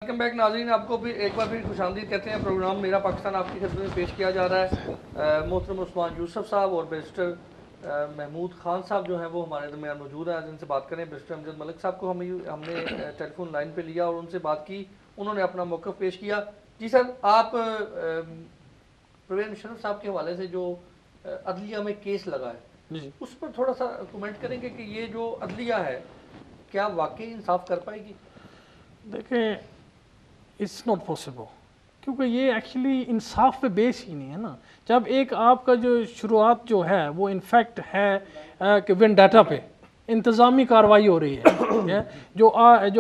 Welcome back नाज़रीन, आपको भी एक बार फिर खुशामदीद कहते हैं। प्रोग्राम मेरा पाकिस्तान आपकी खिदमत में पेश किया जा रहा है। मोहतरम उस्मान यूसुफ साहब और बैरिस्टर महमूद खान साहब जो हैं वो हमारे दरमियान मौजूद हैं। आज इनसे बात करें। बैरिस्टर अमजद मलिक साहब को हमने टेलीफोन लाइन पे लिया और उनसे बात की। उन्होंने अपना मौक़िफ़ पेश किया। जी सर, आप परवेज़ मुशर्रफ साहब के हवाले से जो अदलिया में केस लगा है उस पर थोड़ा सा कमेंट करेंगे कि ये जो अदलिया है क्या वाकई इंसाफ कर पाएगी? देखें, इट्स नॉट पॉसिबल, क्योंकि ये एक्चुअली इंसाफ पे बेस ही नहीं है ना। जब एक आपका जो शुरुआत जो है वो इनफैक्ट है कि वेंडाटा पे इंतज़ामी कार्रवाई हो रही है जो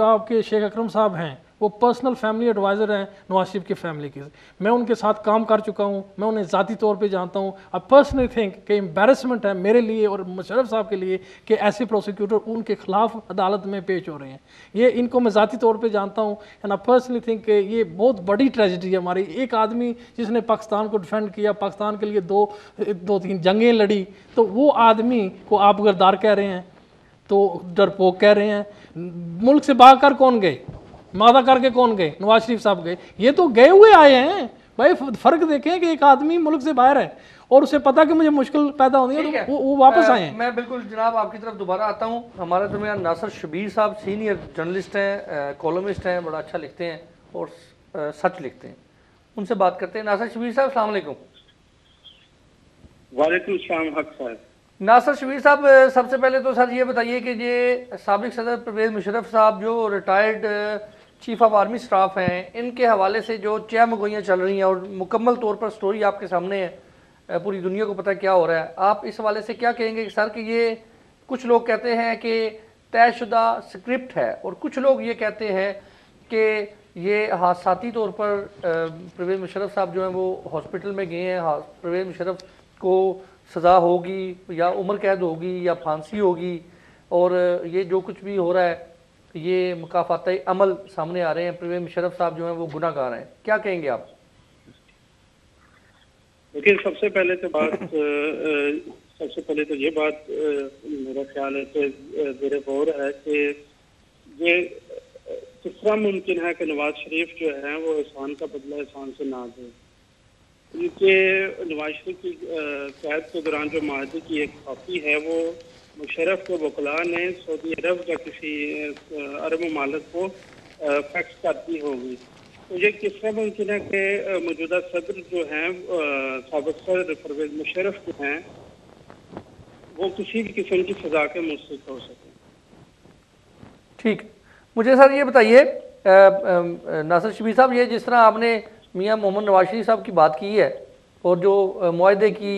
आपके शेख अकरम साहब हैं वो पर्सनल फैमिली एडवाइज़र हैं नवाज शरीफ की फैमिली के। मैं उनके साथ काम कर चुका हूँ, मैं उन्हें ज़ाती तौर पे जानता हूँ। आई पर्सनली थिंक कि एम्बेरसमेंट है मेरे लिए और मुशर्रफ साहब के लिए कि ऐसे प्रोसिक्यूटर उनके खिलाफ अदालत में पेश हो रहे हैं। ये इनको मैं ज़ाती तौर पे जानता हूँ एंड आई पर्सनली थिंक कि ये बहुत बड़ी ट्रेजिडी है हमारी। एक आदमी जिसने पाकिस्तान को डिफेंड किया, पाकिस्तान के लिए दो तीन जंगें लड़ी, तो वो आदमी को आप गद्दार कह रहे हैं, तो डरपोक कह रहे हैं। मुल्क से भाग कर कौन गए? मादा करके कौन गए? नवाज शरीफ साहब गए। ये तो गए हुए आए हैं भाई। फर्क देखें कि एक आदमी मुल्क से बाहर है और उसे पता कि मुझे मुश्किल पैदा होनी है, तो वो वापस आए हैं। मैं बिल्कुल जनाब आपकी तरफ दोबारा आता हूँ। हमारे दरमियान नासिर शबीर साहब सीनियर जर्नलिस्ट हैं, कॉलमिस्ट हैं, बड़ा अच्छा लिखते हैं और सच लिखते हैं। उनसे बात करते हैं। नासिर शबीर साहब, अस्सलाम वालेकुम। वालेकुम सलाम हक साहब। नासिर शबीर साहब, सबसे पहले तो सर ये बताइए कि ये साबिक सदर परवेज़ मुशर्रफ साहब जो retired chief of army staff हैं, इनके हवाले से जो चहमगोइयाँ चल रही हैं और मुकम्मल तौर पर स्टोरी आपके सामने है, पूरी दुनिया को पता है क्या हो रहा है, आप इस हवाले से क्या कहेंगे सर? कि ये कुछ लोग कहते हैं कि तयशुदा स्क्रिप्ट है और कुछ लोग ये कहते हैं कि ये हादसाती तौर पर परवेज़ मुशर्रफ साहब जो हैं वो हॉस्पिटल में गए हैं, परवेज़ मुशर्रफ को सज़ा होगी या उम्र कैद होगी या फांसी होगी, और ये जो कुछ भी हो रहा है ये मुकाफाती अमल सामने आ रहे हैं, परवेज़ मुशर्रफ साहब जो हैं वो गुनाहगार हैं। क्या कहेंगे आप? लेकिन सबसे पहले तो ये बात मेरा ख्याल है कि ज़ेरे गौर है कि ये किस तरह मुमकिन है कि नवाज शरीफ जो है वो एहसान का बदला एहसान से ना दे। क्योंकि नवाज शरीफ की कैद के दौरान जो माहदे की एक कॉपी है वो मुशर्रफ के वकला ने सऊदी अरब या किसी अरब ममालिक को फैक्स कर दी होगी। तो ये किस तरह मुमकिन है कि मौजूदा सदर जो हैं साबिक़ सदर परवेज़ मुशर्रफ जो हैं वो किसी भी किस्म की सज़ा के मुस्तहिक़ हो सकें? ठीक, मुझे सर ये बताइए नासिर शबीर साहब, ये जिस तरह आपने मियां मोहम्मद नवाज शरीफ साहब की बात की है और जो मुआहदे की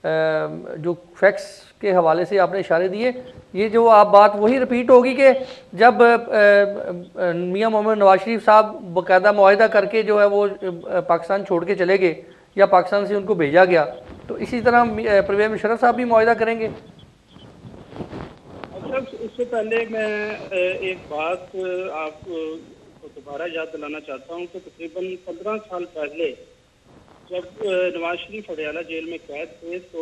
जो फैक्ट्स के हवाले से आपने इशारे दिए, ये जो आप बात वही रिपीट होगी कि जब मियां मोहम्मद नवाज शरीफ साहब बाकायदा मुआहदा करके जो है वो पाकिस्तान छोड़ के चले गए या पाकिस्तान से उनको भेजा गया, तो इसी तरह परवेज़ मुशर्रफ साहब भी मुआहदा करेंगे? अच्छा, इससे पहले मैं एक बात आपको दोबारा याद दिलाना चाहता हूँ कि तकरीबन 15 साल पहले जब नवाज शरीफ अडयाला जेल में कैद थे तो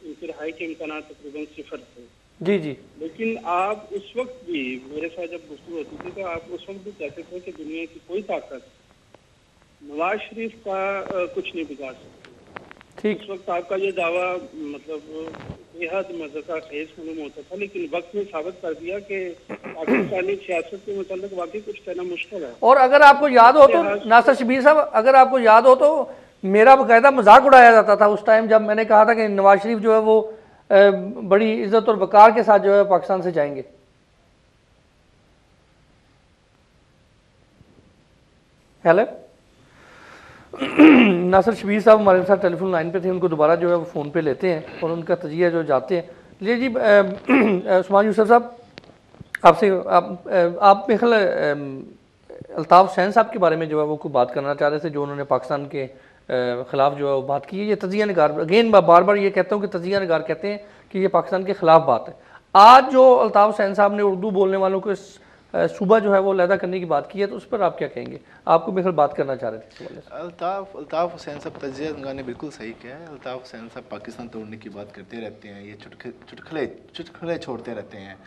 उनकी रिहाई के इम्कान तकरीबन 0 थे। जी जी। लेकिन आप उस वक्त भी मेरे साथ जब गुफ्तगू होती थी तो आप उस वक्त भी कहते थे कि दुनिया की कोई ताकत नवाज शरीफ का कुछ नहीं बिगाड़ सकती। ठीक, उस वक्त आपका ये दावा मतलब बेहद मज़ाक़ खेज मालूम होता था, लेकिन वक्त ने साबित कर दिया कि पाकिस्तानी सियासत के मुताल्लिक़ वाकई कुछ कहना मुश्किल है। और अगर आपको याद हो तो नासिर शबीर साहब, अगर आपको याद हो तो मेरा बाकायदा मजाक उड़ाया जाता था उस टाइम जब मैंने कहा था कि नवाज शरीफ जो है वो बड़ी इज्जत और वक़ार के साथ जो है पाकिस्तान से जाएंगे। हेलो नासिर शबीर साहब हमारे साथ टेलीफोन लाइन पे थे, उनको दोबारा जो है वो फ़ोन पे लेते हैं और उनका तजिया जो जाते हैं। लिए जी उस्मान यूसुफ साहब, आपसे आप मेरे ख्याल अल्ताफ़ हुसैन साहब के बारे में जो है वो कोई बात करना चाह रहे थे, जो उन्होंने पाकिस्तान के ख़िलाफ़ जो है वो बात की है। ये तजिया निगार, अगेन बार बार ये कहता हूँ कि तजिया निगार कहते हैं कि ये पाकिस्तान के ख़िलाफ़ बात है। आज जो अल्ताफ़ हुसैन साहब ने उर्दू बोलने वालों को सूबा जो है वो लैदा करने की बात की है, तो उस पर आप क्या कहेंगे? आपको मेरे बात करना चाह रहे थे। अल्ताफ़ हुसैन साहब तजिया निगार ने बिल्कुल सही किया है। अल्ताफ़ हुसैन साहब पाकिस्तान तोड़ने की बात करते रहते हैं, ये चुटकुले छोड़ते रहते हैं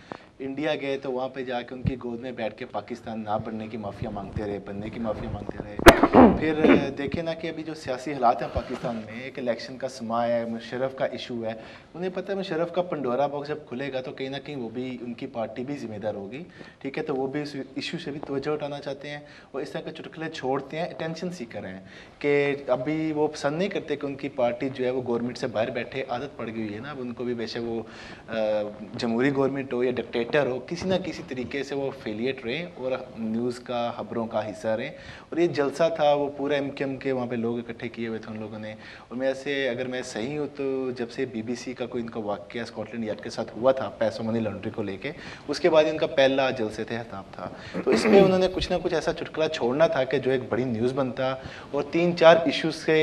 इंडिया गए तो वहाँ पे जाके उनकी गोद में बैठ के पाकिस्तान ना बनने की माफ़िया मांगते रहे, बनने की माफ़िया मांगते रहे। फिर देखे ना कि अभी जो सियासी हालात हैं पाकिस्तान में, एक इलेक्शन का समा है, मुशर्रफ का इशू है। उन्हें पता है मुशर्रफ का पंडोरा बॉक्स जब खुलेगा तो कहीं ना कहीं वो भी, उनकी पार्टी भी जिम्मेदार होगी, ठीक है। तो वो भी इस इशू से भी तवज्जो उठाना चाहते हैं और इस तरह के चुटकुले छोड़ते हैं, अटेंशन सीकर हैं कि अभी वो पसंद नहीं करते कि उनकी पार्टी जो है वो गवर्नमेंट से बाहर बैठे, आदत पड़ गई है ना। अब उनको भी बेशक वो जमहूरी गवर्नमेंट हो या डिक्टेटर हो, किसी ना किसी तरीके से वो फेलिएट रहे और न्यूज़ का, खबरों का हिस्सा रहे। और ये जलसा था, वो पूरा एमकेएम के वहाँ पे लोग इकट्ठे किए हुए थे उन लोगों ने। और मैं ऐसे, अगर मैं सही हूँ तो जब से बीबीसी का कोई इनका वाक़या स्कॉटलैंड यार्ड के साथ हुआ था पैसों मनी लॉन्ड्री को लेके, उसके बाद इनका पहला जलसे थे हिसाब था। तो इसमें उन्होंने कुछ ना कुछ ऐसा चुटकुला छोड़ना था कि जो एक बड़ी न्यूज़ बनता और 3-4 इशूज़ से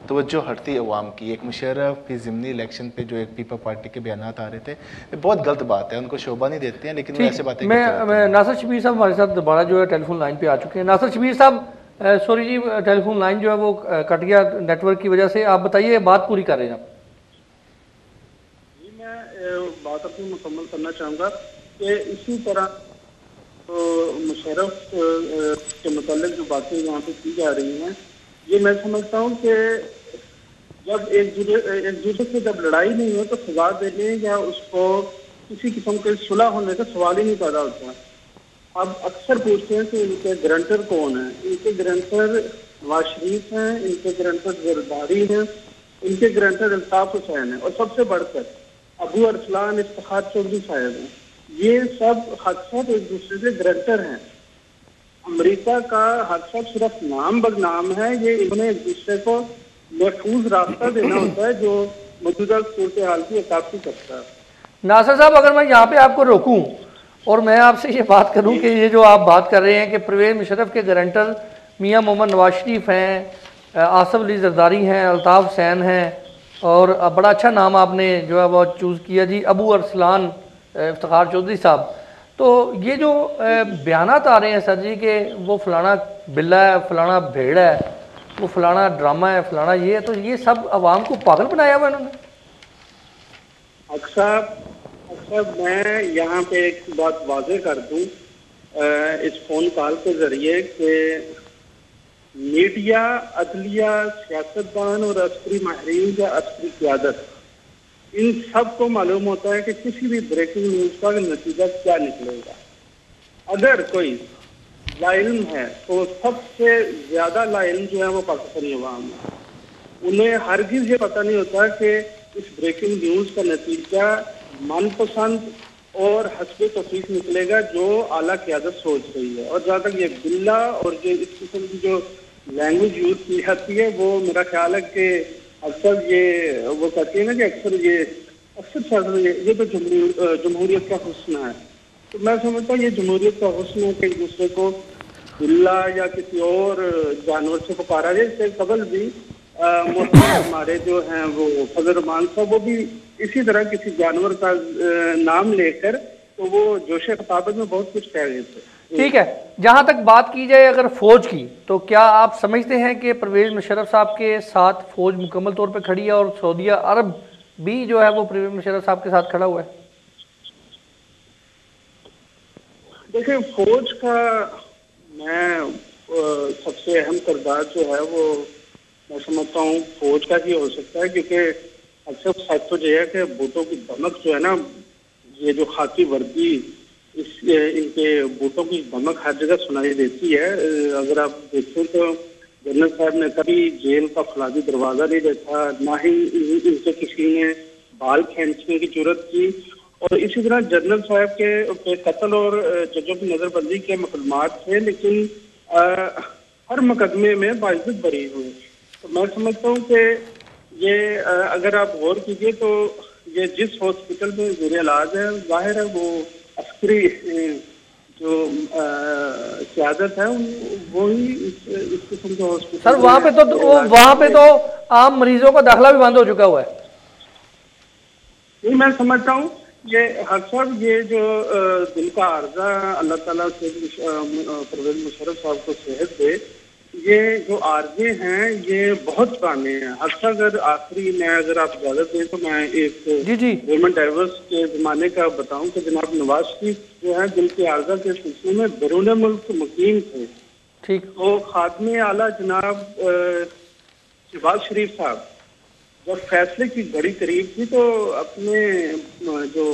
तवज्जो हटती अवाम की। एक मुशर्रफ फिर ज़िमनी इलेक्शन पे जो एक पीपल पार्टी के बयान आ रहे थे, ये बहुत गलत बात है, उनको शोभा नहीं देते हैं, लेकिन वो ऐसे बातें करते रहते हैं। मैं नासिर शबीर साहब हमारे साथ दोबारा जो है टेलीफोन लाइन पे आ चुके हैं। नासिर शबीर साहब, सॉरी जी, टेलीफोन लाइन जो है वो कट गया नेटवर्क की वजह से। आप बताइए, बात पूरी कर रहे हैं आप। जी, मैं बात अपनी मुकम्मल करना चाहूँगा कि इसी तरह मुशर्रफ के मुतालिक जो बातें यहाँ पे की जा रही हैं, ये मैं समझता हूँ कि जब एक दूसरे से जब लड़ाई नहीं हो तो सजा देने या उसको किसी किस्म के सुलह होने का सवाल ही नहीं पैदा होता। अब अक्सर पूछते हैं कि इनके गारंटर कौन है। इनके गारंटर नवाज शरीफ हैं, इनके गारंटर जरदारी हैं, इनके गारंटर अल्ताफ हुसैन हैं और सबसे बढ़कर अबू अरसलान इफ्तिखार चौधरी साहब हैं। ये सब हादसा एक दूसरे के गारंटर हैं। अमेरिका का हादसा सिर्फ नाम बदनाम है, ये इन्होंने एक दूसरे को महफूज रास्ता देना होता है जो मौजूदा सूरत हाल की अक्कासी करता है। नासिर साहब, अगर मैं यहाँ पे आपको रोकूं और मैं आपसे ये बात करूं कि ये जो आप बात कर रहे हैं कि परवेज़ मुशर्रफ के गारंटर मियां मोहम्मद नवाज शरीफ हैं, आसिफ अली जरदारी हैं, अल्ताफ हुसैन हैं, और बड़ा अच्छा नाम आपने जो है वो चूज़ किया जी, अबू अरसलान इफ्तिखार चौधरी साहब। तो ये जो बयानात आ रहे हैं सर जी कि वो फलाना बिल्ला है, फलाना भेड़ है, वो फलाना ड्रामा है, फलाना ये है, तो ये सब आवाम को पागल बनाया हुआ इन्होंने। अक्सर मैं यहाँ पे एक बात वाज़ेह कर दूँ इस फ़ोन कॉल के ज़रिए कि मीडिया, अदलिया, सियासतदान और अस्करी माहिरीन या अस्करी क़यादत, इन सब को मालूम होता है कि किसी भी ब्रेकिंग न्यूज़ का नतीजा क्या निकलेगा। अगर कोई लाइल्म है तो सबसे ज़्यादा लाइल्म जो है वो पाकिस्तानी अवाम है। उन्हें हरगिज़ ये पता नहीं होता कि इस ब्रेकिंग न्यूज़ का नतीजा मनपसंद और हस्बे तौफीक निकलेगा जो आला क़यादत सोच रही है। और जहाँ तक ये बिल्ला और जो इस किस्म की जो लैंग्वेज यूज़ की जाती है, वो मेरा ख्याल है कि अक्सर ये वो कहती है ना कि अक्सर ये तो जमहूरियत का हुस्न है। तो मैं समझता हूँ ये जमहूरियत का हुस्न है कि एक दूसरे को बिल्ला या किसी और जानवर से पुकारा जाए। इससे कबल भी हमारे जो हैं वो फजल रहमान साहब, वो भी इसी तरह किसी जानवर का नाम लेकर तो वो जोशे खताबत में बहुत कुछ कह रहे थे। ठीक है, जहाँ तक बात की जाए अगर फौज की, तो क्या आप समझते हैं कि परवेज़ मुशर्रफ साहब के साथ फौज मुकम्मल तौर पे खड़ी है और सऊदीया अरब भी जो है वो परवेज़ मुशर्रफ साहब के साथ खड़ा हुआ है? देखिए, फौज का मैं सबसे अहम किरदार जो है वो मैं समझता हूँ फौज का ही हो सकता है, क्योंकि अक्सर सच तो ये है कि बूटों की धमक जो है ना, ये जो खाकी वर्दी, इनके बूटों की धमक हर जगह सुनाई देती है। अगर आप देखें तो जनरल साहब ने कभी जेल का फलादी दरवाज़ा नहीं देखा, ना ही इनसे किसी ने बाल खींचने की जरूरत की। और इसी तरह जनरल साहब के कत्ल और जजों की नज़रबंदी के मुकदमात थे, लेकिन हर मुकदमे में बाइज्जत बरी हुई। तो मैं समझता हूँ कि ये अगर आप गौर कीजिए तो ये जिस हॉस्पिटल में ज़ेर इलाज है, जाहिर है वो अस्करी जो क़यादत है वो ही इस किस्म के हॉस्पिटल। सर वहाँ पे तो आम मरीजों का दाखिला भी बंद हो चुका हुआ है। नहीं, मैं समझता हूँ ये अक्सर ये जो दिल का आर्जा अल्लाह ताला से परवेज़ मुशर्रफ साहब को सेहत दे, ये जो आरजे हैं ये बहुत पुराने हैं। अच्छा, अगर आखिरी में अगर आप इजाजत दें तो मैं एक जी जी गवर्नमेंट डाइवर्स के जमाने का बताऊं कि जनाब नवाज शरीफ जो है दिल के आर्जा के सिलसिले में बैरून मुल्क मुकीम थे। ठीक। तो खात्मे आला जनाब शहबाज शरीफ साहब जब फैसले की घड़ी करीब थी तो अपने जो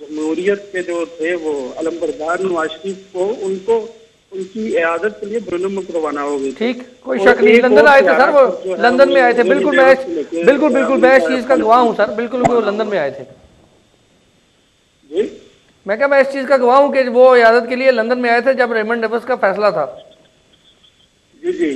जमहूरियत के जो थे वो अलमबरदार नवाज शरीफ को उनको उनकी इयादत के लिए बैरून मुल्क रवाना हो गई। ठीक, कोई शक नहीं। लंदन आए थे सर, वो लंदन में आए थे। बिल्कुल मैं इस चीज का गवाह हूँ सर। बिल्कुल वो लंदन में आए थे। जी मैं क्या, मैं इस चीज का गवाह हूँ कि वो इयादत के लिए लंदन में आए थे जब रेमंड डेविस का फैसला था। जी जी।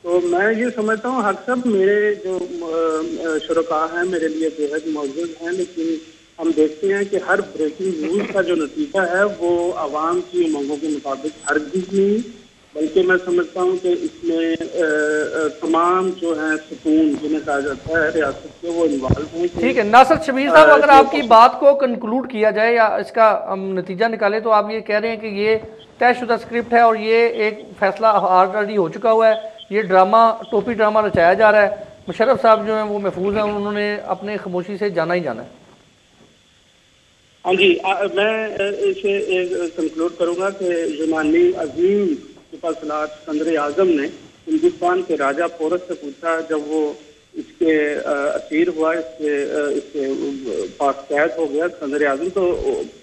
तो मैं ये समझता हूँ हक साहब मेरे जो शुरका हैं मेरे लिए बेहद मौजूद हैं, लेकिन हम देखते हैं कि हर ब्रेकिंग न्यूज का जो नतीजा है वो आवाम की उमंगों के मुताबिक हरगिज़ नहीं, बल्कि मैं समझता हूँ कि इसमें तमाम जो है सुकून जिन्हें कहा जाता है रियासत के वो इन्वॉल्व हैं। ठीक है नासिर शबीर साहब, अगर आपकी बात को कंक्लूड किया जाए या इसका हम नतीजा निकालें तो आप ये कह रहे हैं कि ये तयशुदा स्क्रिप्ट है और ये एक फैसला ऑलरेडी हो चुका हुआ है, ये ड्रामा टोपी ड्रामा रचाया जा रहा है, मुशर्रफ साहब जो हैं वो महफूज हैं, उन्होंने अपने खामोशी से जाना ही जाना है। हाँ जी, मैं इसे कंक्लूड करूंगा कि यूनानी अजीम सिकंदर आजम ने हिंदुस्तान के राजा पोरस से पूछा, जब वो इसके असीर हुआ, इसके पास कैद हो गया सिकंदर आजम, तो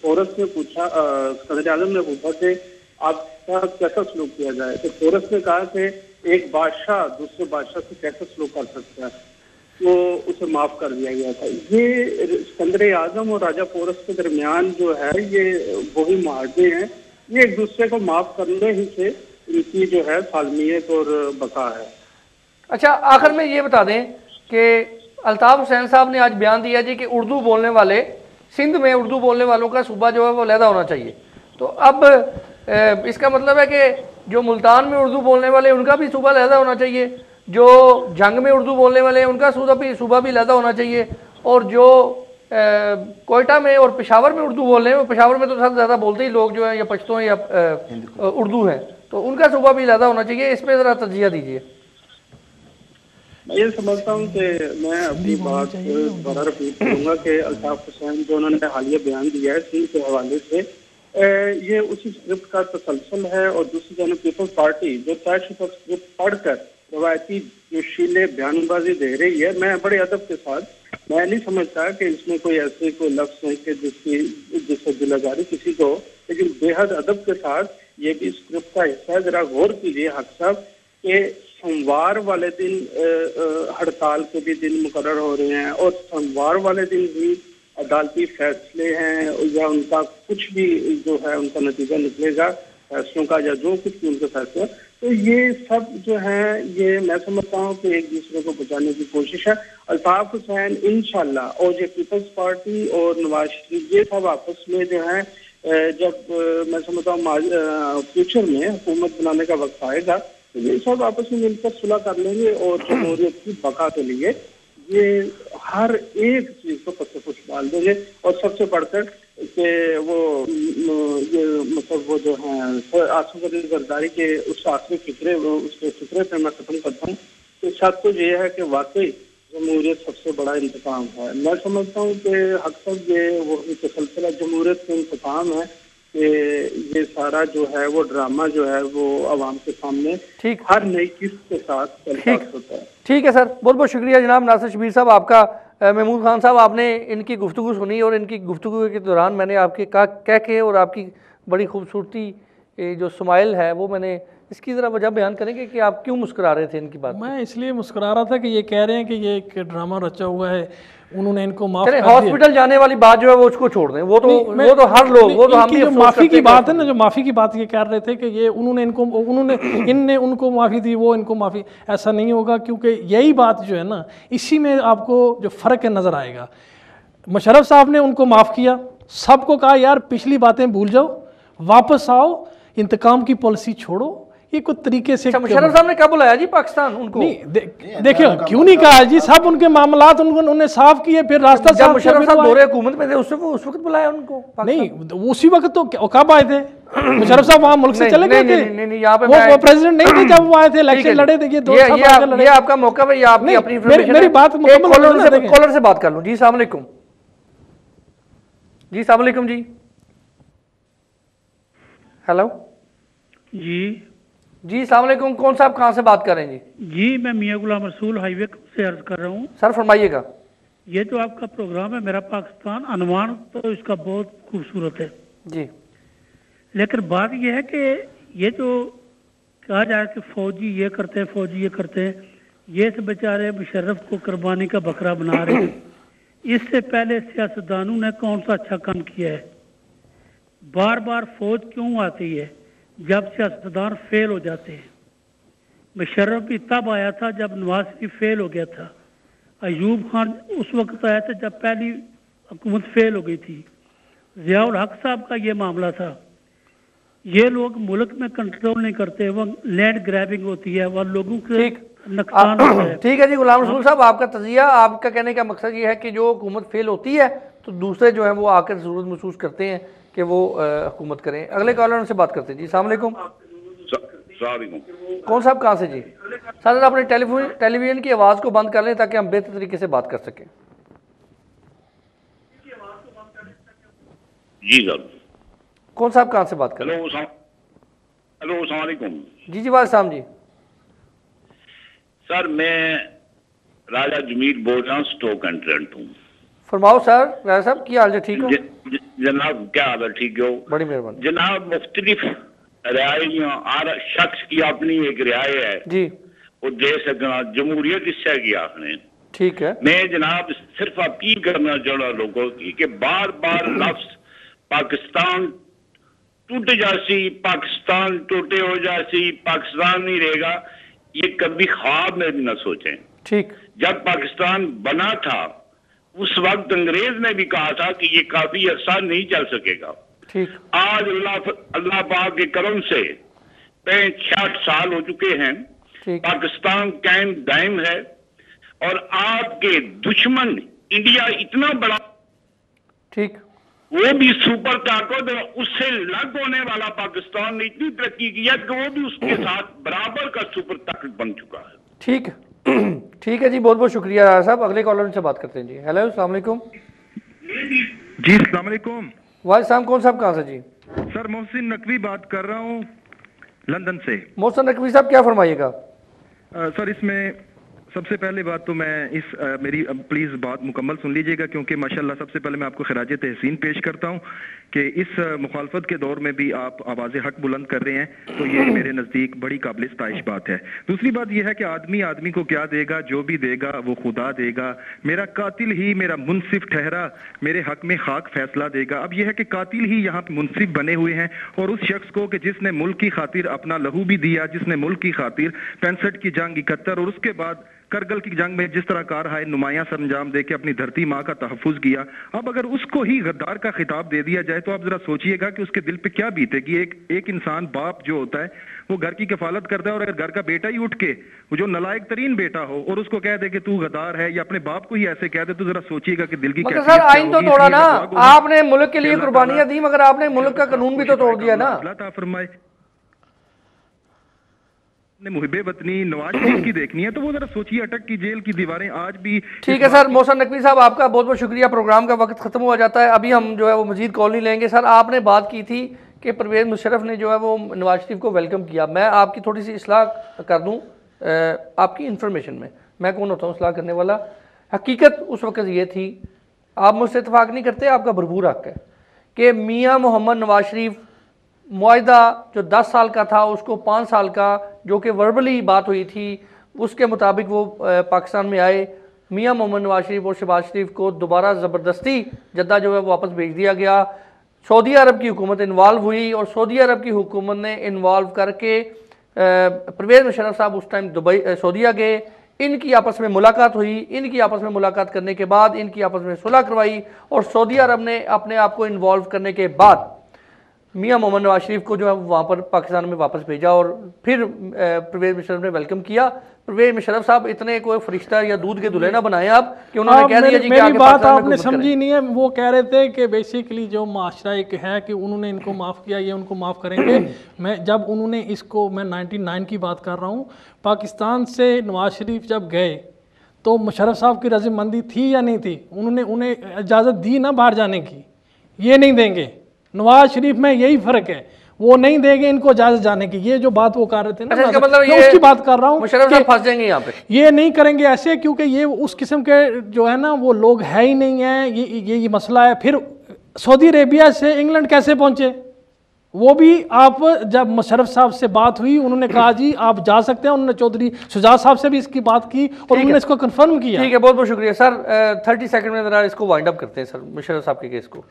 पोरस ने पूछा, सिकंदर आजम ने पूछा कि आपका कैसा सलूक किया जाए। तो पोरस ने कहा कि एक बादशाह दूसरे बादशाह से कैसे सलूक कर सकता है, तो उसे माफ कर दिया गया था। ये सिकंदर आजम और राजा पोरस के दरमियान जो है ये वही माहदे हैं, ये एक दूसरे को माफ करने ही से इनकी जो है सालमियत और बका है। अच्छा, आखिर में ये बता दें कि अल्ताफ हुसैन साहब ने आज बयान दिया जी कि उर्दू बोलने वाले, सिंध में उर्दू बोलने वालों का सूबा जो है वो अलहदा होना चाहिए। तो अब इसका मतलब है कि जो मुल्तान में उर्दू बोलने वाले उनका भी सूबा अलहदा होना चाहिए, जो जंग में उर्दू बोलने वाले हैं उनका सूबा भी अलहदा होना चाहिए, और जो कोयटा में और पेशावर में उर्दू बोल रहे हैं, वो पेशावर में तो सबसे ज़्यादा बोलते ही लोग जो हैं या पश्तो हैं या उर्दू हैं, तो उनका सूबा भी अलहदा होना चाहिए। इस पर ज़रा तजिया दीजिए। मैं ये समझता हूँ कि मैं अपनी बात दोबारा रिपीट करूँगा कि अल्ताफ हुसैन जो उन्होंने हालिया बयान दिया है सिंध के हवाले से, ये उसी स्क्रिप्ट का तसलसल है। और दूसरी जानब पीपल्स पार्टी जो तयशुदा स्क्रिप्ट पढ़कर रवायती जोशीले बयानबाजी दे रही है, मैं बड़े अदब के साथ, मैं नहीं समझता कि इसमें कोई ऐसे कोई लफ्ज़ है कि जिससे दिलाजारी किसी को, लेकिन बेहद अदब के साथ ये भी स्क्रिप्ट का हिस्सा है। जरा गौर कीजिए हक साहब कि सोमवार वाले दिन हड़ताल के भी दिन मुकर्रर हो रहे हैं और सोमवार वाले दिन भी अदालती फैसले हैं या उनका कुछ भी जो है उनका नतीजा निकलेगा फैसलों का, या जो कुछ भी उनके फैसले, तो ये सब जो है ये मैं समझता हूँ कि एक दूसरे को बचाने की कोशिश है। अल्ताफ हुसैन इंशाल्लाह और ये पीपल्स पार्टी और नवाज शरीफ ये सब आपस में जो है जब मैं समझता हूँ फ्यूचर में हुकूमत बनाने का वक्त आएगा तो ये सब आपस में मिलकर सुलह कर लेंगे और जमहूरियत की बका के लिए ये हर एक चीज को पत्ते पुष्प डाल देंगे। और सबसे बढ़कर कि वो ये मतलब वो जो है आसिफ अली जरदारी के उस आखिरी फिक्रे उसके फिक्रे पे मैं खत्म करता हूँ कि सच तो ये है कि वाकई जमहूरियत सबसे बड़ा इंतकाम है। मैं समझता हूँ कि अक्सर ये वो तसलसल जमहूरियत का इंतकाम है कि ये सारा जो है वो ड्रामा जो है वो आवाम के सामने ठीक हर नई किस्त के साथ चलता होता है। ठीक है सर, बहुत बहुत शुक्रिया जनाब नासिर शबीर साहब आपका। महमूद खान साहब, आपने इनकी गुफ्तगू सुनी और इनकी गुफ्तगू के दौरान मैंने आपके कह के और आपकी बड़ी खूबसूरती जो स्माइल है वो मैंने इसकी ज़रा वजह बयान करेंगे कि आप क्यों मुस्कुरा रहे थे इनकी बात? मैं इसलिए मुस्कुरा रहा था कि ये कह रहे हैं कि ये एक ड्रामा रचा हुआ है, उन्होंने इनको माफ कर दिया। हॉस्पिटल जाने वाली बात जो है वो उसको छोड़ दें, वो तो हर लोग, वो तो हम भी माफी की बात है ना, जो माफी की बात ये कर रहे थे कि ये इनने उनको माफी दी, वो इनको माफी, ऐसा नहीं होगा, क्योंकि यही बात जो है ना इसी में आपको जो फर्क है नजर आएगा। मुशर्रफ साहब ने उनको माफ किया, सबको कहा यार पिछली बातें भूल जाओ, वापस आओ, इंतकाम की पॉलिसी छोड़ो, ये कुछ तरीके से। मुशर्रफ साहब ने क्या बुलाया जी पाकिस्तान उनको? देखिए क्यों नहीं कहा जी, सब उनके मामलात उन्होंने साफ किए, फिर रास्ता मुशर्रफ साहब दौरे हुकूमत में थे उस वक्त बुलाया उनको? नहीं, उसी वक्त तो कब आए थे? मुशर्रफ साहब वहाँ मुल्क से चले गए थे। नहीं, यहाँ पे वो प्रेसिडेंट नहीं थे जब वो आए थे, इलेक्शन लड़े थे। ये आपका मौका है, ये आपकी अपनी इंफॉर्मेशन है। मेरी बात कॉलर से बात कर लूँ। जी अस्सलाम वालेकुम। जी अस्सलाम वालेकुम जी। हेलो जी अस्सलाम वालेकुम। कौन सा आप कहाँ से बात कर रहे हैं जी? मैं मियाँ गुलाम रसूल हाईवे से अर्ज कर रहा हूँ। सर फरमाइएगा। ये जो आपका प्रोग्राम है मेरा पाकिस्तान, अनुमान तो इसका बहुत खूबसूरत है जी, लेकिन बात यह है कि ये जो कहा जाए कि फौजी ये करते हैं, फौजी ये करते हैं, ये तो बेचारे मुशर्रफ को कुर्बानी का बकरा बना रहे हैं। इससे पहले सियासतदानों ने कौन सा अच्छा काम किया है? बार बार फौज क्यों आती है जब सियासतदान फेल हो जाते हैं? मुशर्रफ भी तब आया था जब नवाज शरीफ फेल हो गया था। अयूब खान उस वक्त आया था जब पहली हुकूमत फेल हो गई थी। ज़ियाउल हक साहब का ये मामला था। ये लोग मुल्क में कंट्रोल नहीं करते, वो लैंड ग्रैबिंग होती है, वह लोगों के नुकसान होता है। ठीक है जी गुलाम रसूल साहब, आपका तजिया, आपका कहने का मकसद ये है कि जो हुकूमत फेल होती है तो दूसरे जो है वो आकर ज़रूरत महसूस करते हैं कि वो हुकूमत करें। अगले कॉलर से बात करते हैं। जी अस्सलाम वालेकुम। कौन साहब कहाँ से? जी सर अपने टेलीविज़न की आवाज़ को बंद कर लें ताकि हम बेहतर तरीके से बात कर सकें। जी सर। कौन साहब कहाँ से बात कर रहे हैं? हेलो अस्सलाम वालेकुम। जी वालेकुम जी। सर मैं राजा जमीर बोल रहा हूँ, स्टॉक एंट्रेंट हूँ। फरमाओ सर। राजा साहब क्या हाल है? ठीक हो? जनाब क्या हाल है? ठीक हो? बड़ी मेहरबानी जनाब। मुख्तलिफ राय हर शख्स की अपनी एक राय है जी, वो दे सकना, जमहूरियत इससे की आपने। ठीक है। मैं जनाब सिर्फ अपील करना चाह रहा लोगों की कि बार बार लफ्ज पाकिस्तान टूट जासी, पाकिस्तान टूटे हो जासी, पाकिस्तान नहीं रहेगा, ये कभी ख्वाब में भी न सोचें। ठीक। जब पाकिस्तान बना था उस वक्त अंग्रेज ने भी कहा था कि ये काफी अरसा नहीं चल सकेगा। ठीक। आज अल्लाह पाक के करम से 65 साल हो चुके हैं, पाकिस्तान कायम दायम है और आपके दुश्मन इंडिया इतना बड़ा, ठीक, वो भी सुपर ताकत, उससे अलग होने वाला पाकिस्तान ने इतनी तरक्की की है कि वो भी उसके साथ बराबर का सुपर ताकत बन चुका है। ठीक ठीक है जी, बहुत बहुत शुक्रिया राजा साहब। अगले कॉलर से बात करते हैं जी। हेलो अस्सलाम वालेकुम। जी अस्सलाम वालेकुम। वालेकुम। कौन साहब कहाँ से? जी सर मोहसिन नकवी बात कर रहा हूँ लंदन से। मोहसिन नकवी साहब क्या फरमाइएगा? सर इसमें सबसे पहले बात तो मैं मेरी प्लीज बात मुकम्मल सुन लीजिएगा, क्योंकि माशाल्लाह सबसे पहले मैं आपको खराज तहसीन पेश करता हूँ कि इस मुखालफत के दौर में भी आप आवाज़ हक बुलंद कर रहे हैं, तो ये मेरे नज़दीक बड़ी काबिल इस्ताइश बात है। दूसरी बात यह है कि आदमी आदमी को क्या देगा, जो भी देगा वो खुदा देगा। मेरा कातिल ही मेरा मुनसिफ ठहरा, मेरे हक में खाक फैसला देगा। अब यह है कि कातिल ही यहाँ मुनसिफ बने हुए हैं, और उस शख्स को कि जिसने मुल्क की खातिर अपना लहू भी दिया, जिसने मुल्क की खातिर 65 की जंग 71 और उसके बाद करगिल की जंग में जिस तरह कारहाय नुमाया सरंजाम दे के अपनी धरती माँ का तहफ़्फ़ुज़ किया, अब अगर उसको ही गद्दार का खिताब दे दिया जाए तो आप जरा सोचिएगा कि उसके दिल पे क्या बीतेगी। एक इंसान बाप जो होता है वो घर की कफालत करता है, और अगर घर का बेटा ही उठ के वो जो नलायक तरीन बेटा हो और उसको कह दे कि तू गद्दार है, या अपने बाप को ही ऐसे कह दे, तो जरा सोचिएगा कि दिल की मगर सर आइन तो तोड़ा ना आपने, मुल्क के लिए कुर्बानियां दी, मगर आपने मुल्क का कानून भी तो तोड़ दिया ना। फरमाए मुहिबे वतनी नवाज शरीफ की देखनी है तो वो जरा सोचिए, अटक की जेल की दीवारें आज भी। ठीक है सर मोहसिन नकवी साहब, आपका बहुत बहुत शुक्रिया। प्रोग्राम का वक्त खत्म हो जाता है, अभी हम जो है वो मजीद कॉल नहीं लेंगे। सर आपने बात की थी कि परवेज़ मुशर्रफ ने जो है वो नवाज शरीफ को वेलकम किया। मैं आपकी थोड़ी सी इस्लाह कर दूँ आपकी इंफॉर्मेशन में। मैं कौन होता हूँ इस्लाह करने वाला? हकीकत उस वक्त ये थी, आप मुझसे इतफाक़ नहीं करते, आपका भरपूर हक है, कि मियाँ मोहम्मद नवाज शरीफ मुआहदा जो 10 साल का था उसको 5 साल का, जो कि वर्बली बात हुई थी, उसके मुताबिक वो पाकिस्तान में आए। मियाँ मोहम्मद नवाज शरीफ और शहबाज शरीफ को दोबारा ज़बरदस्ती जद्दा जो है वापस भेज दिया गया। सऊदी अरब की हुकूमत इन्वॉल्व हुई और सऊदी अरब की हुकूमत ने इन्वॉल्व करके परवेज़ मुशर्रफ साहब उस टाइम दुबई सऊदीया गए, इनकी आपस में मुलाकात हुई। इनकी आपस में मुलाकात करने के बाद इनकी आपस में सुलह करवाई, और सऊदी अरब ने अपने आप को इन्वॉल्व करने के बाद मियाँ मोहम्मद नवाज शरीफ को जो है वहाँ पर पाकिस्तान में वापस भेजा, और फिर परवेज़ मुशर्रफ ने वेलकम किया। परवेज मुशर्रफ साहब इतने कोई फरिश्ता या दूध के दूल्हे ना बनाए आप कि उन्होंने कह दिया जी कि मेरी आके बात पाकिस्तान में आपने हुकूमत करें। समझी नहीं है। वो कह रहे थे कि बेसिकली जो माशरा एक है कि उन्होंने इनको माफ़ किया, ये उनको माफ़ करेंगे। मैं जब उन्होंने इसको, मैं 99 की बात कर रहा हूँ, पाकिस्तान से नवाज शरीफ जब गए तो मुशर्रफ साहब की रज़ामंदी थी या नहीं थी? उन्होंने उन्हें इजाज़त दी ना बाहर जाने की, ये नहीं देंगे। नवाज शरीफ में यही फ़र्क है, वो नहीं देंगे इनको इजाज़त जाने की। ये जो बात वो कर रहे थे ना, अच्छा, इसका मतलब मैं ये उसकी बात कर रहा हूँ मुशर्रफ कि साहब फंस जाएंगे यहाँ पे। ये नहीं करेंगे ऐसे, क्योंकि ये उस किस्म के जो है ना वो लोग है ही नहीं है। ये मसला है। फिर सऊदी अरेबिया से इंग्लैंड कैसे पहुंचे? वो भी आप, जब मुशर्रफ साहब से बात हुई उन्होंने कहा जी आप जा सकते हैं। उन्होंने चौधरी शुजात साहब से भी इसकी बात की और उन्होंने इसको कंफर्म किया। ठीक है, बहुत बहुत शुक्रिया सर। 30 सेकंड में जरा इसको वाइंड अप करते हैं सर, मुशर्रफ साहब के केस को।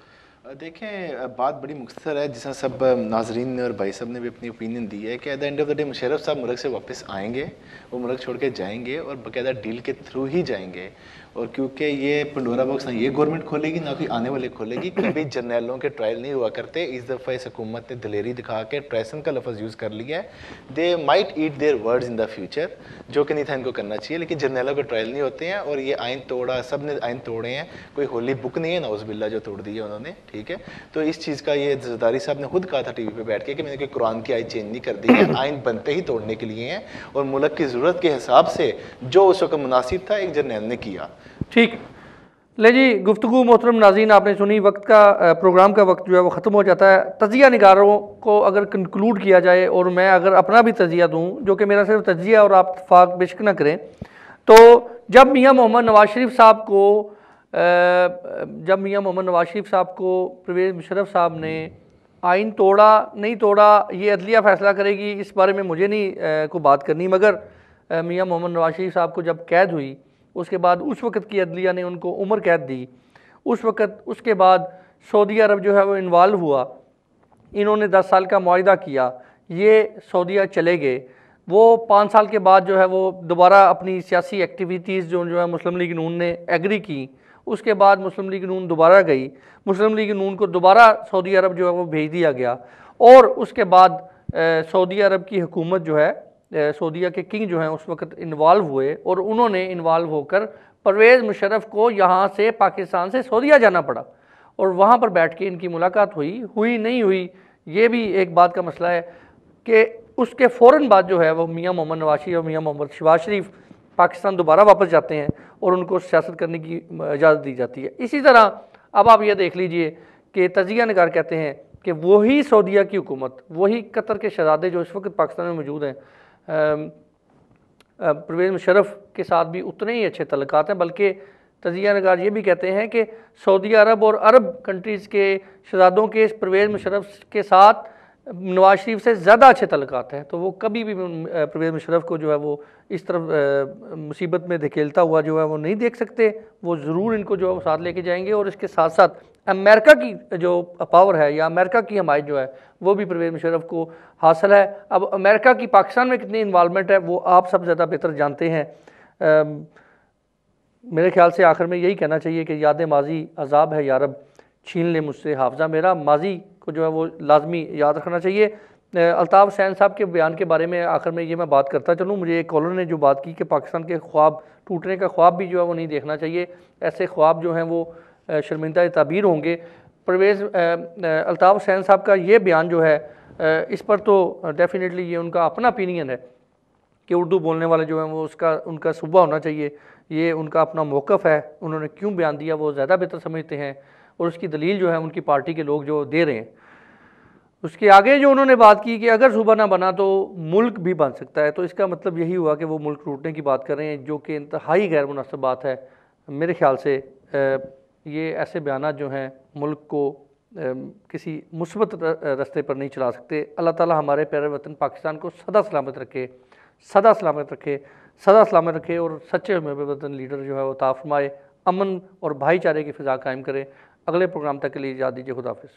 देखें, बात बड़ी मुख्तसर है, जिस सब नाजरीन ने और भाई साहब ने भी अपनी ओपिनियन दी है कि at the end of the day Musharraf साहब मुल्क से वापस आएंगे, वो मुल्क छोड़ के जाएंगे और बाकायदा डील के थ्रू ही जाएंगे। और क्योंकि ये पंडोरा बॉक्स ना ये गवर्नमेंट खोलेगी ना कोई आने वाले खोलेगी। कभी जर्नैलों के ट्रायल नहीं हुआ करते। इस दफ़ा इस हुकूमत ने दिलेरी दिखा के ट्रेसन का लफ्ज़ यूज़ कर लिया है। They might eat their words in the future, जो कि नहीं था इनको करना चाहिए। लेकिन जर्नैलों के ट्रायल नहीं होते हैं और ये आइन तोड़ा, सब ने आइन तोड़े हैं। कोई होली बुक नहीं है नाउज़ुबिल्लाह जो तोड़ दी है उन्होंने, ठीक है। तो इस चीज़ का ये जरदारी साहब ने खुद कहा था टीवी पे बैठ के कि मैंने कोई कुरान की आयत चेंज नहीं कर दी है, आइन बनते ही तोड़ने के लिए हैं। और मुल्क की ज़रूरत के हिसाब से जो उस वक्त मुनासिब था एक जर्नैल ने किया। ठीक, ले जी, गुफ्तगू मोहतरम नाज़रीन आपने सुनी। वक्त का प्रोग्राम का वक्त जो है वो ख़त्म हो जाता है। तजिया निगारों को अगर कंक्लूड किया जाए और मैं अगर अपना भी तजिया दूँ, जो कि मेरा सिर्फ तजिया और आप इत्तेफाक बेशक ना करें, तो जब मियाँ मोहम्मद नवाज शरीफ साहब को परवेज़ मुशर्रफ साहब ने आइन तोड़ा नहीं तोड़ा ये अदलिया फ़ैसला करेगी, इस बारे में मुझे नहीं को बात करनी। मगर मियाँ मोहम्मद नवाज शरीफ साहब को जब कैद हुई, उसके बाद उस वक़्त की अदलिया ने उनको उम्र कैद दी। उस वक़्त उसके बाद सऊदी अरब जो है वो इन्वॉल्व हुआ। इन्होंने 10 साल का मुआहिदा किया, ये सऊदीया चले गए। वो 5 साल के बाद जो है वो दोबारा अपनी सियासी एक्टिविटीज़ जो है मुस्लिम लीग नून ने एग्री की। उसके बाद मुस्लिम लीग नून दोबारा गई, मुस्लिम लीग नून को दोबारा सऊदी अरब जो है वो भेज दिया गया। और उसके बाद सऊदी अरब की हुकूमत जो है, सऊदीया के किंग जो हैं उस वक्त इन्वॉल्व हुए और उन्होंने इन्वॉल्व होकर परवेज़ मुशर्रफ को यहाँ से पाकिस्तान से सऊदीया जाना पड़ा और वहाँ पर बैठ के इनकी मुलाकात हुई नहीं हुई, ये भी एक बात का मसला है कि उसके फ़ौरन बाद जो है वो मियाँ मोहम्मद नवाशी और मियाँ मोहम्मद शहबाज शरीफ पाकिस्तान दोबारा वापस जाते हैं और उनको सियासत करने की इजाज़त दी जाती है। इसी तरह अब आप ये देख लीजिए कि तजिया निगार कहते हैं कि वही सऊदीया की हुकूमत, वही कतर के शहज़ादे जो इस वक्त पाकिस्तान में मौजूद हैं, परवेज़ मुशर्रफ के साथ भी उतने ही अच्छे तल्लुकात हैं। बल्कि तजिया निगार ये भी कहते हैं कि सऊदी अरब और अरब कंट्रीज़ के शहज़ादों के परवेज़ मुशर्रफ के साथ नवाज शरीफ से ज़्यादा अच्छे तल्लुकात हैं। तो वो कभी भी परवेज़ मुशर्रफ को जो है वो इस तरफ मुसीबत में धकेलता हुआ जो है वो नहीं देख सकते। वो ज़रूर इनको जो है वो साथ लेके जाएंगे और इसके साथ साथ अमेरिका की जो पावर है या अमेरिका की हमायत जो है वो भी परवेज़ मुशर्रफ को हासिल है। अब अमेरिका की पाकिस्तान में कितनी इन्वॉल्वमेंट है वो आप सब ज़्यादा बेहतर जानते हैं। मेरे ख्याल से आखिर में यही कहना चाहिए कि याद माजी अजाब है यारब, छीन ले मुझसे हाफजा मेरा। माजी को जो है वो लाजमी याद रखना चाहिए। अल्ताफ़ हुसैन साहब के बयान के बारे में आखिर में ये मैं बात करता चलूँ, मुझे एक कॉलर ने जो बात की कि पाकिस्तान के ख्वाब टूटने का ख्वाब भी जो है वो नहीं देखना चाहिए। ऐसे ख्वाब जो हैं वो शर्मिंदा ताबीर होंगे। परवेज़ अल्ताफ़ हुसैन साहब का ये बयान जो है इस पर तो डेफिनेटली ये उनका अपना ओपिनियन है कि उर्दू बोलने वाले जो हैं वो उनका सूबा होना चाहिए। ये उनका अपना मौक़िफ़ है, उन्होंने क्यों बयान दिया वो ज़्यादा बेहतर समझते हैं और उसकी दलील जो है उनकी पार्टी के लोग जो दे रहे हैं। उसके आगे जो उन्होंने बात की कि अगर सूबा ना बना तो मुल्क भी बन सकता है, तो इसका मतलब यही हुआ कि वो मुल्क टूटने की बात कर रहे हैं, जो कि इंतहाई गैर मुनासिब बात है। मेरे ख्याल से ये ऐसे बयान जो हैं मुल्क को किसी मुस्बत रास्ते पर नहीं चला सकते। अल्लाह ताला हमारे प्यारे वतन पाकिस्तान को सदा सलामत रखे, सदा सलामत रखे, सदा सलामत रखे और सच्चे हमें वतन लीडर जो है वो अता फरमाए, अमन और भाईचारे की फ़िज़ा कायम करे। अगले प्रोग्राम तक के लिए इजाज़त दीजिए। खुदा हाफ़िज़।